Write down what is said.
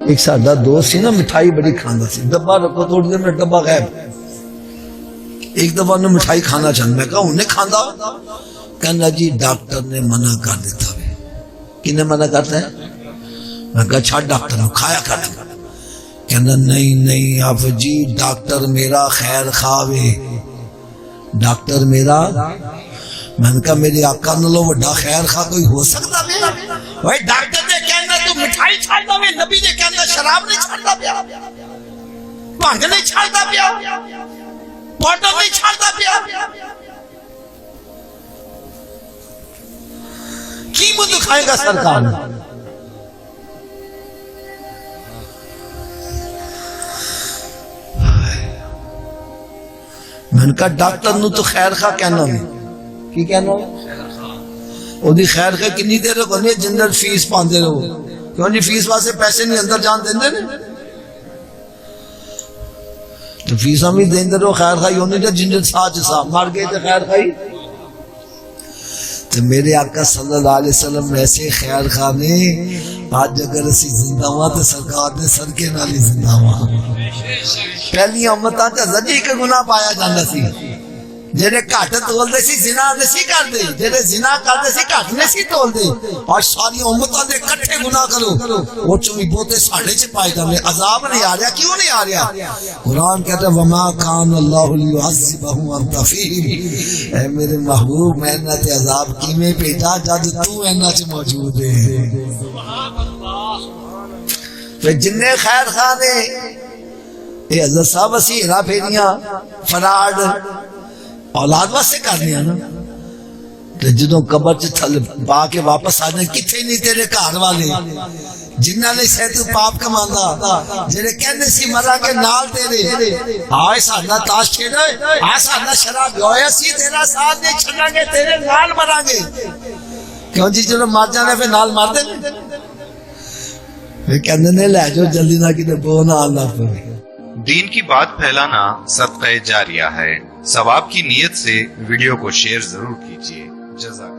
ایک ساڈا دوست سی نا مٹھائی بڑی کھانا سی، ڈبا رکھو تھوڑی دیر میں ڈبا غائب۔ ایک دفعہ انہیں مٹھائی کھانا چاہتا، میں کہا انہیں کھانا؟ کہنا جی ڈاکٹر نے منع کر دیتا ہے۔ کنے منع کرتا ہے؟ میں کہا چھاڑ ڈاکٹر نے کھایا کر دیا۔ کہنا نہیں آپ جی ڈاکٹر میرا خیر خواہ، ڈاکٹر میرا۔ میں نے کہا میرے آقا نالوں وڈا خیر خواہ کوئی ہو سکتا ہے؟ بھائی ڈاکٹر نے کہنا تو مٹھائی چھاڑتا پیا، نبی نے کہنا شراب نہیں چھاڑتا پیا، بھنگ نہیں چھاڑتا پیا، پاؤڈر نہیں چھاڑتا پیا۔ کی منہ دکھائے گا سرکار؟ میں نے کہا ڈاکٹر نو تو خیر خواہ کہنا نہیں، کی کہنا؟ وہ دی خیر خواہ کنی دیر رکھو نہیں جنرل فیس پاندے رہو، کیوں جی فیس واسے پیسے نہیں اندر جان دیندے نے، تو فیساں بھی دیندے رہو، خیر خواہی ہونی تو جنرل ساچ سا مر گئے تو خیر خواہی۔ تو میرے آقا صلی اللہ علیہ وسلم ایسے خیر خواہ نے، آج اگر اسی زندہ ہوا تو سرکار نے صدقے نال ہی زندہ ہوا۔ پہلی امتاں تے زدی کے گناہ پایا جاندا سی، جڑے گھٹ تول دے سی زنا نہیں کردے، جڑے زنا کردے سی گھٹ نہیں سی تول دے۔ آج ساری امتاں دے اکٹھے گناہ کرو، وہ چویں بہتے ساڈے چ پائے جاندے، عذاب نہیں آ رہا۔ کیوں نہیں آ رہا؟ قرآن کہتا ہے وما کان اللہ لیعذبہم وانت فیہم، اے میرے محبوب میں انہاں تے عذاب کیویں بھیجا جد تو انہاں چ موجود ہے۔ پھر جننے خیر خواہ نے یہ حضرت صاحب اسی ہیرا پھیریاں فراڈ اولاد واسطے کرنی نا، تو جدوں قبر چ تھل پا کے واپس آ جائیں کتنے نہیں تیرے گھر والے جنہاں نے سے تو پاپ کماندا، جڑے کہندے سی مرا کے نال تیرے، آئے ساڈا تاش کھیڈا، آ ساڈا شراب ہویا سی تیرا ساتھ نہیں چھڈاں گے، تیرے نال مراں گے۔ کیوں جی جدوں مر جانے پھر نال مار دے پھر کہندے نے لے جاؤ جلدی نہ کتے بو نہ اللہ پہ۔ دین کی بات پھیلانا صدقہ جاریہ ہے، ثواب کی نیت سے ویڈیو کو شیئر ضرور کیجیے۔ جزاک